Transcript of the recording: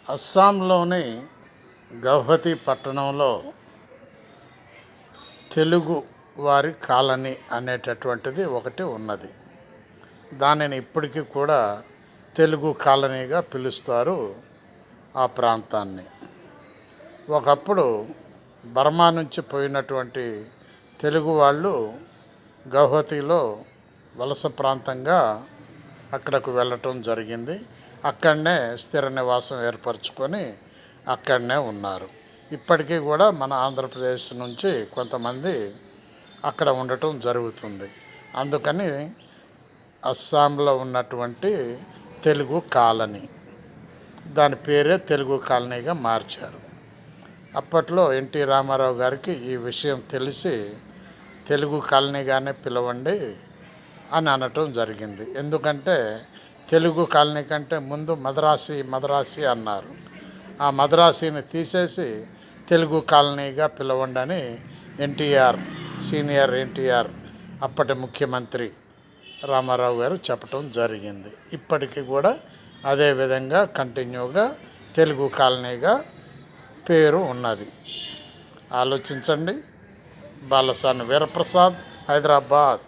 అస్సాంలోని గౌహతి పట్టణంలో తెలుగు వారి కాలనీ అనేటటువంటిది ఒకటి ఉన్నది. దానిని ఇప్పటికీ కూడా తెలుగు కాలనీగా పిలుస్తారు ఆ ప్రాంతాన్ని. ఒకప్పుడు బర్మా నుంచి పోయినటువంటి తెలుగు వాళ్ళు గౌహతిలో వలస ప్రాంతంగా అక్కడకు వెళ్ళటం జరిగింది. అక్కడనే స్థిర నివాసం ఏర్పరచుకొని అక్కడనే ఉన్నారు. ఇప్పటికీ కూడా మన ఆంధ్రప్రదేశ్ నుంచి కొంతమంది అక్కడ ఉండటం జరుగుతుంది. అందుకని అస్సాంలో ఉన్నటువంటి తెలుగు కాలనీ, దాని పేరే తెలుగు కాలనీగా మార్చారు. అప్పట్లో ఎన్టీ రామారావు గారికి ఈ విషయం తెలిసి తెలుగు కాలనీగానే పిలవండి అని అనటం జరిగింది. ఎందుకంటే తెలుగు కాలనీ కంటే ముందు మద్రాసి అన్నారు. ఆ మద్రాసీని తీసేసి తెలుగు కాలనీగా పిలవండి అని సీనియర్ ఎన్టీఆర్ అప్పటి ముఖ్యమంత్రి రామారావు గారు చెప్పటం జరిగింది. ఇప్పటికీ కూడా అదే విధంగా కంటిన్యూగా తెలుగు కాలనీగా పేరు ఉన్నది. ఆలోచించండి. బాలసాని వీరప్రసాద్, హైదరాబాద్.